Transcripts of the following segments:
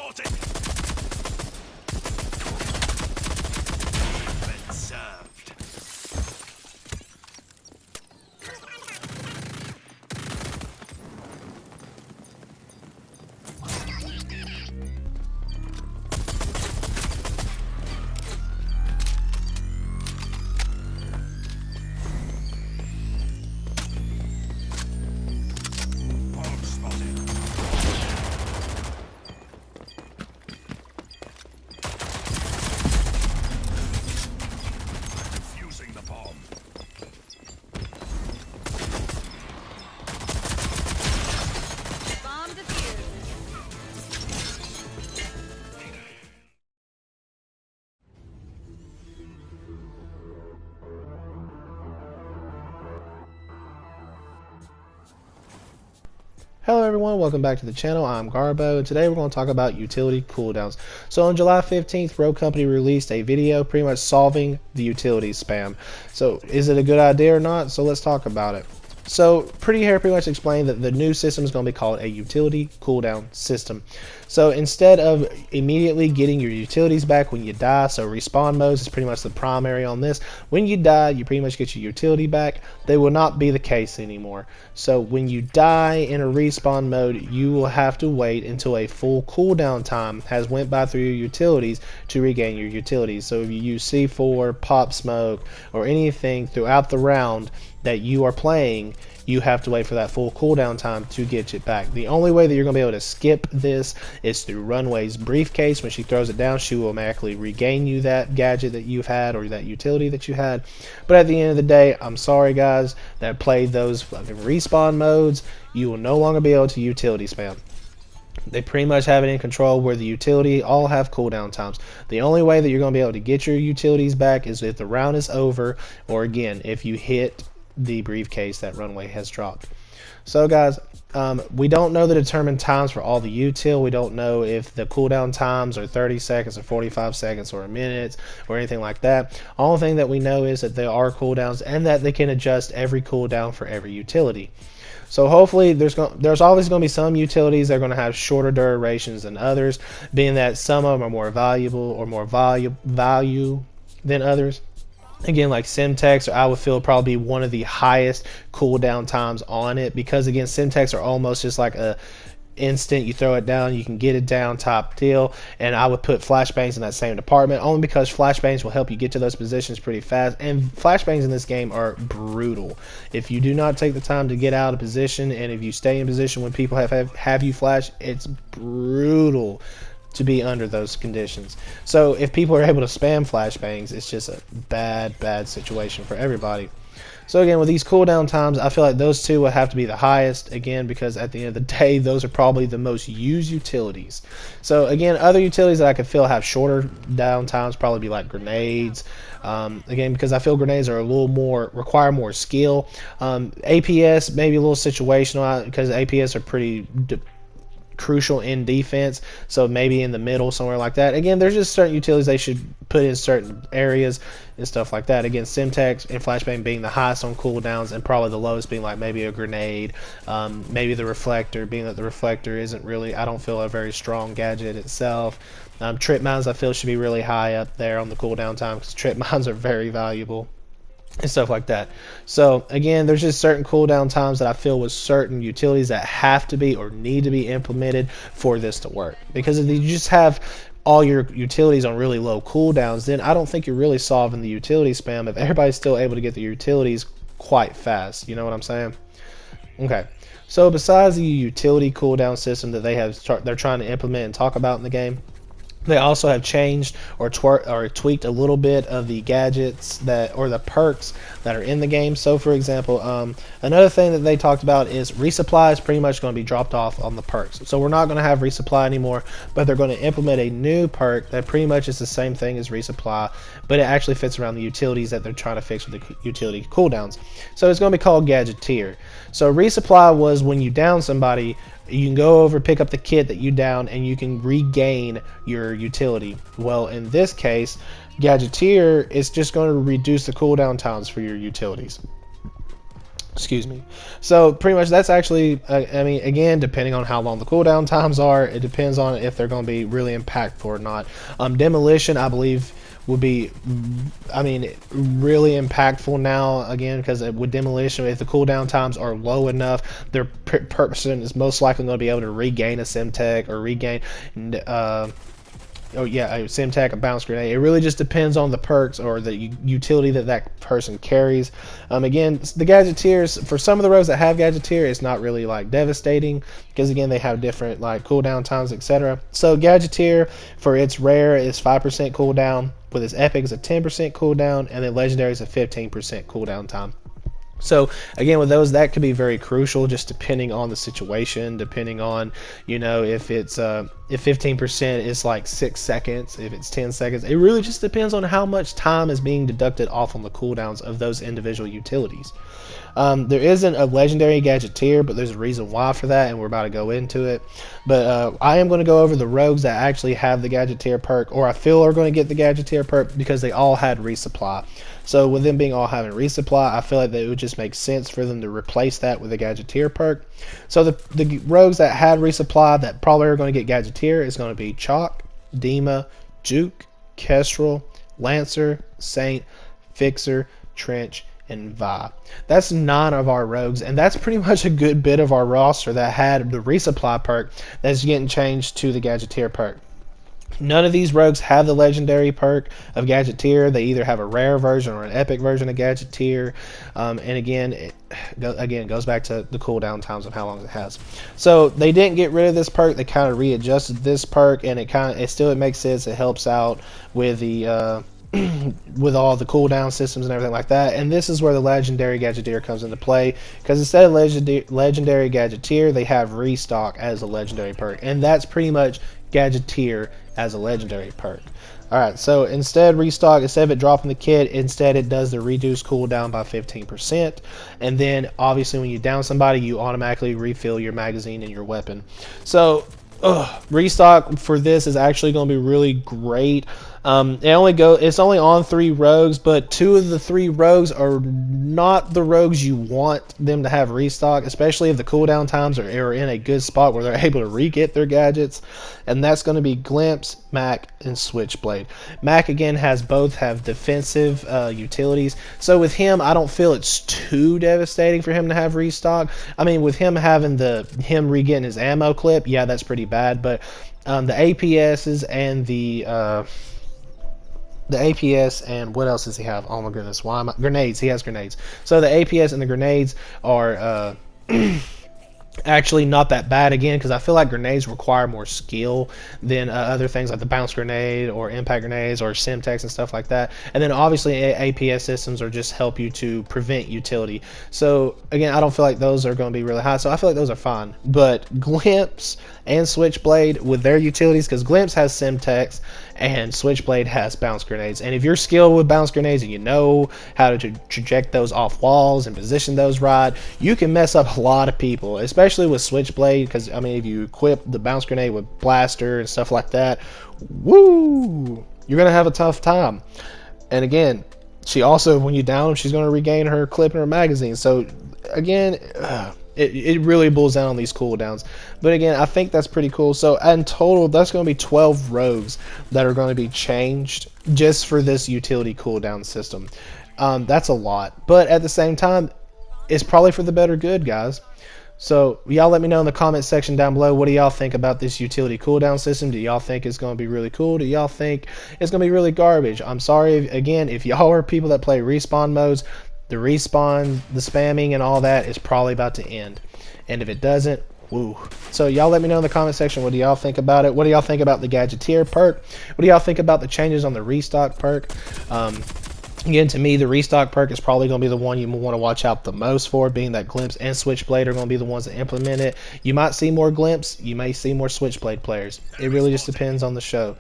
spotted. Been served. Bomb spotted. Defusing the bomb. Bomb defused. Hello everyone, welcome back to the channel. I'm Garbo, and today we're going to talk about utility cooldowns. So on July 15th, Rogue Company released a video pretty much solving the utility spam. So is it a good idea or not? So let's talk about it. So Pretty Hair pretty much explained that the new system is going to be called a utility cooldown system. So instead of immediately getting your utilities back when you die, so respawn modes is pretty much the primary on this. When you die, you pretty much get your utility back. They will not be the case anymore. So when you die in a respawn mode, you will have to wait until a full cooldown time has went by through your utilities to regain your utilities. So if you use C4, pop smoke, or anything throughout the round that you are playing, you have to wait for that full cooldown time to get it back. The only way that you're going to be able to skip this is through Runway's briefcase. When she throws it down, she will automatically regain you that gadget that you've had or that utility that you had. But at the end of the day, I'm sorry guys that played those fucking respawn modes. You will no longer be able to utility spam. They pretty much have it in control where the utility all have cooldown times. The only way that you're going to be able to get your utilities back is if the round is over, or again, if you hit the briefcase that Runway has dropped. So guys, we don't know the determined times for all the util. We don't know if the cooldown times are 30 seconds or 45 seconds or a minute or anything like that. All thing that we know is that there are cooldowns and that they can adjust every cooldown for every utility. So hopefully there's always going to be some utilities that are going to have shorter durations than others, being that some of them are more valuable or more value than others. Again, like Simtex, I would feel probably one of the highest cooldown times on it, because again, Simtex are almost just like a instant. You throw it down, you can get it down, top deal. And I would put flashbangs in that same department, only because flashbangs will help you get to those positions pretty fast, and flashbangs in this game are brutal. If you do not take the time to get out of position, and if you stay in position when people have you flash, it's brutal to be under those conditions. So if people are able to spam flashbangs, it's just a bad situation for everybody. So again, with these cooldown times, I feel like those two would have to be the highest, again, because at the end of the day, those are probably the most used utilities. So again, other utilities that I could feel have shorter down times probably be like grenades. Again, because I feel grenades are a little more, require more skill. APS maybe a little situational, because APS are pretty crucial in defense, so maybe in the middle somewhere like that. Again, there's just certain utilities they should put in certain areas and stuff like that. Again, Simtex and Flashbang being the highest on cooldowns, and probably the lowest being like maybe a grenade, maybe the reflector, being that the reflector isn't really, I don't feel, a very strong gadget itself. Trip mines I feel should be really high up there on the cooldown time, because trip mines are very valuable and stuff like that. So again, there's just certain cooldown times that I feel with certain utilities that have to be or need to be implemented for this to work. Because if you just have all your utilities on really low cooldowns, then I don't think you're really solving the utility spam if everybody's still able to get the utilities quite fast. You know what I'm saying? Okay. So besides the utility cooldown system that they're trying to implement and talk about in the game, they also have changed or tweaked a little bit of the gadgets or the perks that are in the game. So for example, another thing that they talked about is resupply is pretty much going to be dropped off on the perks. So we're not going to have resupply anymore, but they're going to implement a new perk that pretty much is the same thing as resupply, but it actually fits around the utilities that they're trying to fix with the utility cooldowns. So it's going to be called Gadgetier. So resupply was when you down somebody, you can go over, pick up the kit that you down, and you can regain your utility. Well, in this case, Gadgetier is just going to reduce the cooldown times for your utilities. Excuse me. So pretty much that's actually, I mean, again, depending on how long the cooldown times are, it depends on if they're going to be really impactful or not. Demolition, I believe, would be, I mean, really impactful now, again, because with demolition, if the cooldown times are low enough, their person is most likely going to be able to regain a Simtech or regain oh yeah, a Simtech, a bounce grenade. It really just depends on the perks or the utility that that person carries. Again, the Gadgetiers, for some of the rogues that have Gadgetier, it's not really like devastating because again they have different like cooldown times, etc. So Gadgetier for its rare is 5% cooldown, with its epic is a 10% cooldown, and then legendary is a 15% cooldown time. So again, with those, that could be very crucial, just depending on the situation, depending on, you know, if it's if 15% is like 6 seconds, if it's 10 seconds. It really just depends on how much time is being deducted off on the cooldowns of those individual utilities. There isn't a legendary Gadgetier, but there's a reason why for that, and we're about to go into it. But I am going to go over the rogues that actually have the Gadgetier perk, or I feel are going to get the Gadgetier perk, because they all had Resupply. So with them being all having Resupply, I feel like that it would just make sense for them to replace that with a Gadgetier perk. So the rogues that had Resupply that probably are going to get Gadgetier is going to be Chalk, Dima, Juke, Kestrel, Lancer, Saint, Fixer, Trench, and Vi. That's 9 of our rogues, and that's pretty much a good bit of our roster that had the Resupply perk that's getting changed to the Gadgetier perk. None of these rogues have the legendary perk of Gadgetier. They either have a rare version or an epic version of Gadgetier. And again, it goes back to the cooldown times of how long it has. So they didn't get rid of this perk. They kind of readjusted this perk, and it still makes sense. It helps out with the with all the cooldown systems and everything like that. And this is where the legendary Gadgetier comes into play, because instead of legendary Gadgetier, they have Restock as a legendary perk, and that's pretty much Gadgetier as a legendary perk. Alright, so instead of it dropping the kit, instead it does the reduced cooldown by 15%, and then obviously when you down somebody, you automatically refill your magazine and your weapon. So Restock for this is actually going to be really great. It's only on 3 rogues, but 2 of the 3 rogues are not the rogues you want them to have Restock, especially if the cooldown times are in a good spot where they're able to re-get their gadgets, and that's going to be Glimpse, Mack, and Switchblade. Mack again both have defensive utilities, so with him I don't feel it's too devastating for him to have Restock. I mean, with him having him re-getting his ammo clip, yeah, that's pretty bad, but the APSs and the APS and what else does he have? Oh my goodness, grenades? He has grenades. So the APS and the grenades are actually not that bad, again, because I feel like grenades require more skill than other things like the bounce grenade or impact grenades or Simtex and stuff like that. And then obviously APS systems are just help you to prevent utility. So again, I don't feel like those are going to be really high, so I feel like those are fine. But Glimpse and Switchblade with their utilities, because Glimpse has Simtex and Switchblade has bounce grenades, and if you're skilled with bounce grenades and you know how to traject those off walls and position those right, you can mess up a lot of people, especially with Switchblade, because I mean, if you equip the bounce grenade with blaster and stuff like that, woo, you're gonna have a tough time. And again, she also, when you down, she's gonna regain her clip in her magazine. So again, it really boils down on these cooldowns. But again, I think that's pretty cool. So in total, that's going to be 12 rogues that are going to be changed just for this utility cooldown system. That's a lot. But at the same time, it's probably for the better good, guys. So y'all let me know in the comment section down below, what do y'all think about this utility cooldown system? Do y'all think it's going to be really cool? Do y'all think it's going to be really garbage? I'm sorry, again, if y'all are people that play respawn modes, the respawn, the spamming, and all that is probably about to end. And if it doesn't, woo. So y'all let me know in the comment section, what do y'all think about it? What do y'all think about the Gadgetier perk? What do y'all think about the changes on the Restock perk? Again, to me, the Restock perk is probably going to be the one you want to watch out the most for, being that Glimpse and Switchblade are going to be the ones that implement it. You might see more Glimpse, you may see more Switchblade players. It really just depends on the show.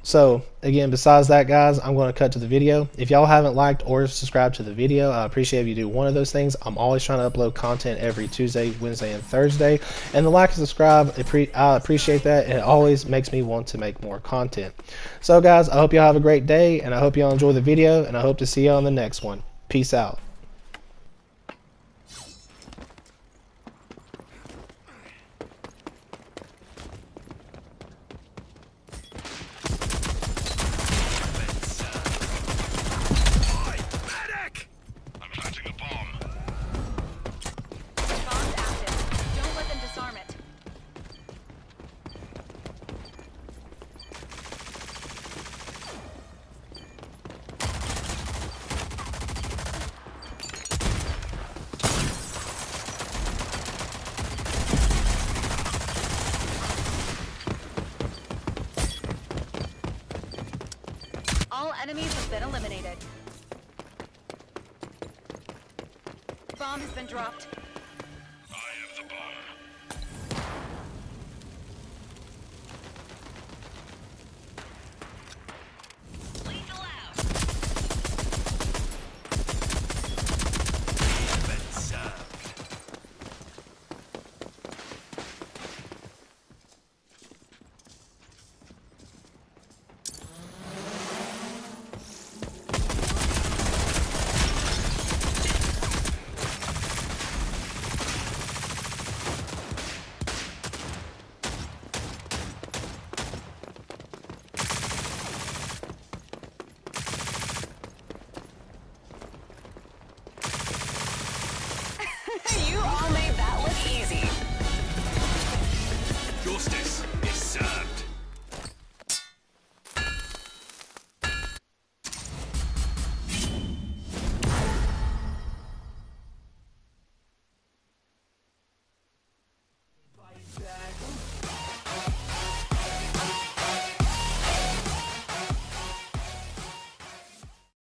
So, again, besides that, guys, I'm going to cut to the video. If y'all haven't liked or subscribed to the video, I appreciate if you do one of those things. I'm always trying to upload content every Tuesday, Wednesday, and Thursday. And the like and subscribe, I appreciate that, and it always makes me want to make more content. So, guys, I hope y'all have a great day, and I hope y'all enjoy the video, and I hope to see you on the next one. Peace out. Enemies have been eliminated. Bomb has been dropped.